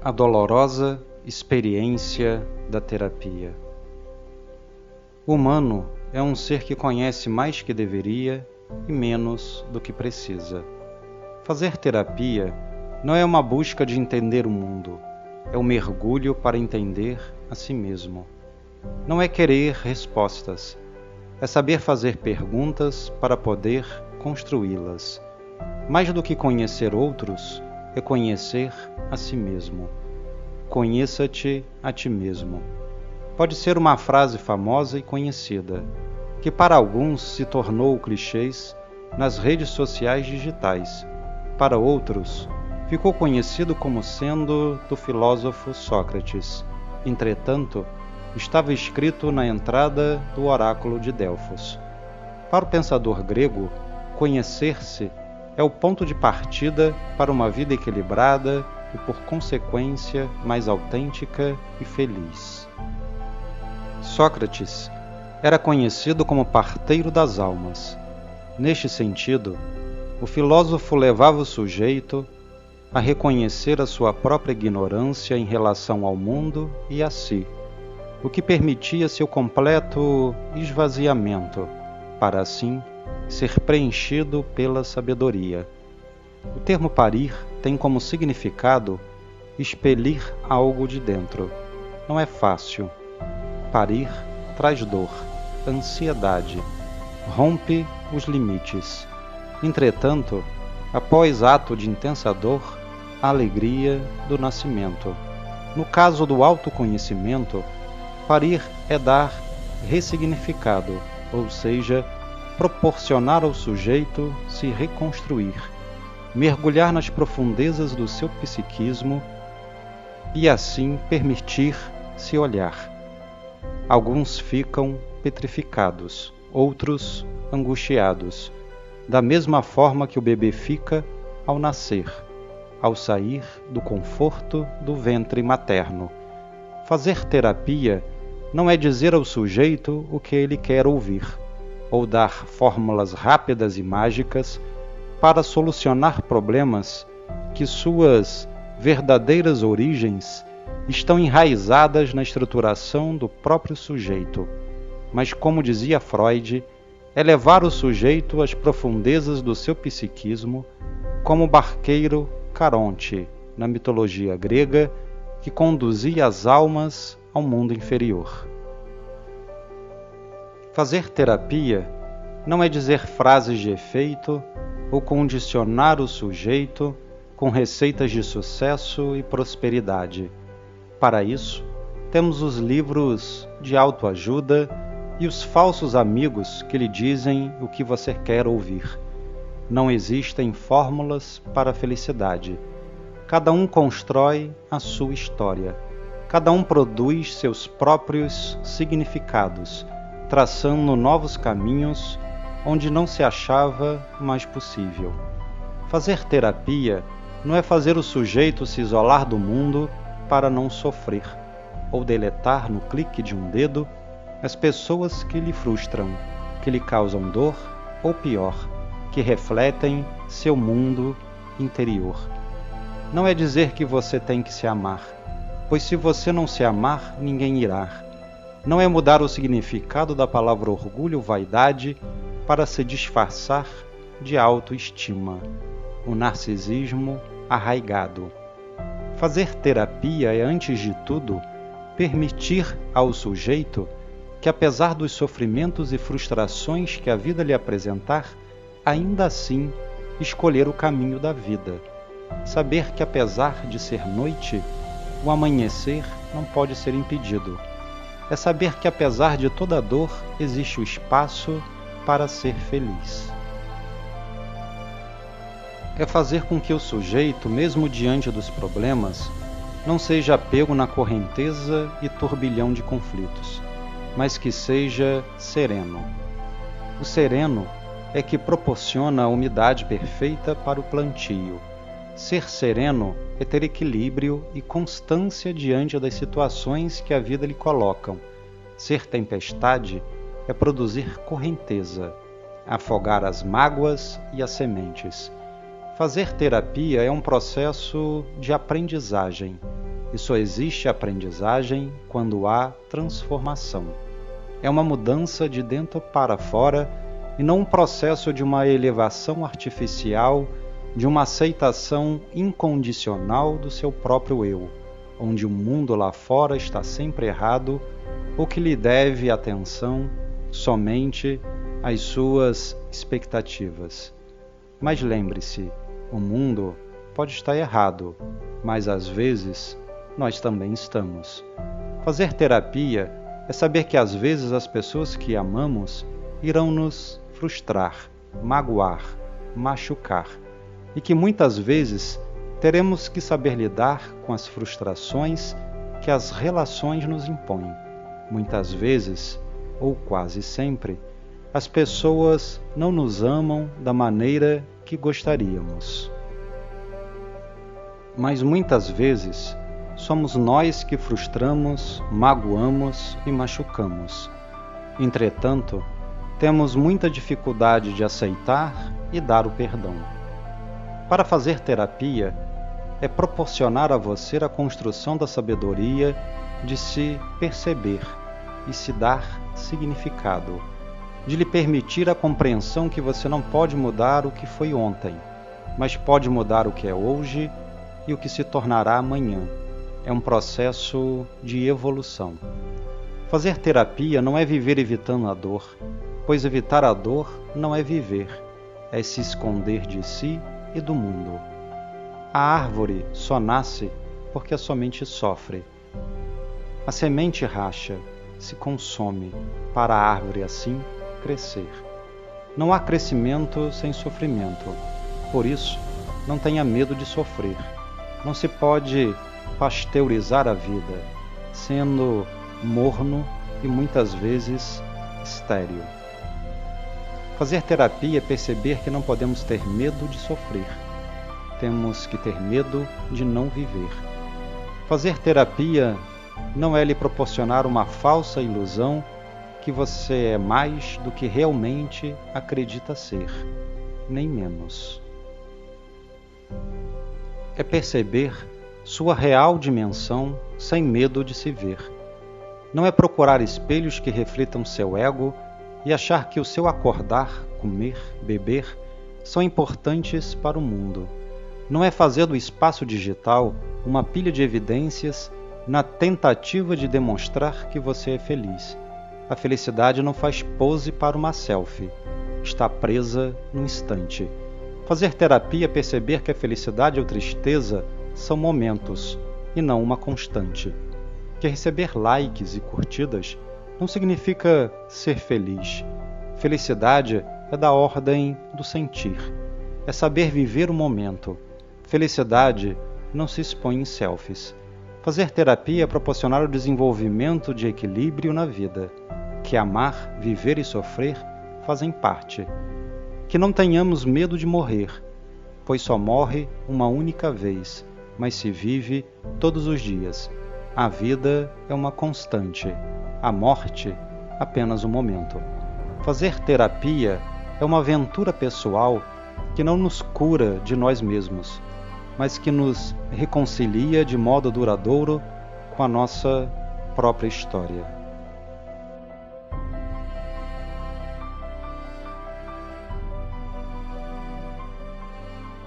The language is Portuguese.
A dolorosa experiência da terapia. O humano é um ser que conhece mais que deveria e menos do que precisa. Fazer terapia não é uma busca de entender o mundo, é um mergulho para entender a si mesmo. Não é querer respostas, é saber fazer perguntas para poder construí-las. Mais do que conhecer outros, é conhecer a si mesmo. Conheça-te a ti mesmo. Pode ser uma frase famosa e conhecida, que para alguns se tornou clichês nas redes sociais digitais. Para outros, ficou conhecido como sendo do filósofo Sócrates. Entretanto, estava escrito na entrada do oráculo de Delfos. Para o pensador grego, conhecer-se é o ponto de partida para uma vida equilibrada e, por consequência, mais autêntica e feliz. Sócrates era conhecido como parteiro das almas. Neste sentido, o filósofo levava o sujeito a reconhecer a sua própria ignorância em relação ao mundo e a si, o que permitia seu completo esvaziamento, para assim ser preenchido pela sabedoria. O termo parir tem como significado expelir algo de dentro. Não é fácil. Parir traz dor, ansiedade, rompe os limites. Entretanto, após ato de intensa dor, a alegria do nascimento. No caso do autoconhecimento, parir é dar ressignificado, ou seja, proporcionar ao sujeito se reconstruir, mergulhar nas profundezas do seu psiquismo e assim permitir se olhar. Alguns ficam petrificados, outros angustiados, da mesma forma que o bebê fica ao nascer, ao sair do conforto do ventre materno. Fazer terapia não é dizer ao sujeito o que ele quer ouvir, ou dar fórmulas rápidas e mágicas para solucionar problemas que suas verdadeiras origens estão enraizadas na estruturação do próprio sujeito. Mas, como dizia Freud, é levar o sujeito às profundezas do seu psiquismo, como o barqueiro Caronte, na mitologia grega, que conduzia as almas ao mundo inferior. Fazer terapia não é dizer frases de efeito ou condicionar o sujeito com receitas de sucesso e prosperidade. Para isso, temos os livros de autoajuda e os falsos amigos que lhe dizem o que você quer ouvir. Não existem fórmulas para a felicidade. Cada um constrói a sua história. Cada um produz seus próprios significados, traçando novos caminhos onde não se achava mais possível. Fazer terapia não é fazer o sujeito se isolar do mundo para não sofrer, ou deletar no clique de um dedo as pessoas que lhe frustram, que lhe causam dor, ou pior, que refletem seu mundo interior. Não é dizer que você tem que se amar, pois se você não se amar, ninguém irá. Não é mudar o significado da palavra orgulho ou vaidade para se disfarçar de autoestima, o narcisismo arraigado. Fazer terapia é, antes de tudo, permitir ao sujeito que, apesar dos sofrimentos e frustrações que a vida lhe apresentar, ainda assim escolher o caminho da vida. Saber que, apesar de ser noite, o amanhecer não pode ser impedido. É saber que, apesar de toda dor, existe o espaço para ser feliz. É fazer com que o sujeito, mesmo diante dos problemas, não seja pego na correnteza e turbilhão de conflitos, mas que seja sereno. O sereno é que proporciona a umidade perfeita para o plantio. Ser sereno é ter equilíbrio e constância diante das situações que a vida lhe colocam. Ser tempestade é produzir correnteza, afogar as mágoas e as sementes. Fazer terapia é um processo de aprendizagem. e só existe aprendizagem quando há transformação. É uma mudança de dentro para fora e não um processo de uma elevação artificial, de uma aceitação incondicional do seu próprio eu, onde o mundo lá fora está sempre errado ou que lhe deve atenção somente às suas expectativas. Mas lembre-se, o mundo pode estar errado, mas às vezes nós também estamos. Fazer terapia é saber que às vezes as pessoas que amamos irão nos frustrar, magoar, machucar, e que muitas vezes teremos que saber lidar com as frustrações que as relações nos impõem. Muitas vezes, ou quase sempre, as pessoas não nos amam da maneira que gostaríamos. Mas muitas vezes somos nós que frustramos, magoamos e machucamos. Entretanto, temos muita dificuldade de aceitar e dar o perdão. Para fazer terapia, é proporcionar a você a construção da sabedoria de se perceber e se dar significado, de lhe permitir a compreensão que você não pode mudar o que foi ontem, mas pode mudar o que é hoje e o que se tornará amanhã. É um processo de evolução. Fazer terapia não é viver evitando a dor, pois evitar a dor não é viver, é se esconder de si e do mundo. A árvore só nasce porque a semente sofre. A semente racha, se consome, para a árvore assim crescer. Não há crescimento sem sofrimento. Por isso, não tenha medo de sofrer. Não se pode pasteurizar a vida, sendo morno e muitas vezes estéril. Fazer terapia é perceber que não podemos ter medo de sofrer. Temos que ter medo de não viver. Fazer terapia não é lhe proporcionar uma falsa ilusão que você é mais do que realmente acredita ser, nem menos. É perceber sua real dimensão sem medo de se ver. Não é procurar espelhos que reflitam seu ego e achar que o seu acordar, comer, beber são importantes para o mundo. Não é fazer do espaço digital uma pilha de evidências na tentativa de demonstrar que você é feliz. A felicidade não faz pose para uma selfie. Está presa no instante. Fazer terapia é perceber que a felicidade ou tristeza são momentos e não uma constante. Que receber likes e curtidas não significa ser feliz. Felicidade é da ordem do sentir. É saber viver o momento. Felicidade não se expõe em selfies. Fazer terapia é proporcionar o desenvolvimento de equilíbrio na vida. Que amar, viver e sofrer fazem parte. Que não tenhamos medo de morrer, pois só morre uma única vez, mas se vive todos os dias. A vida é uma constante, a morte apenas um momento. Fazer terapia é uma aventura pessoal que não nos cura de nós mesmos, mas que nos reconcilia de modo duradouro com a nossa própria história.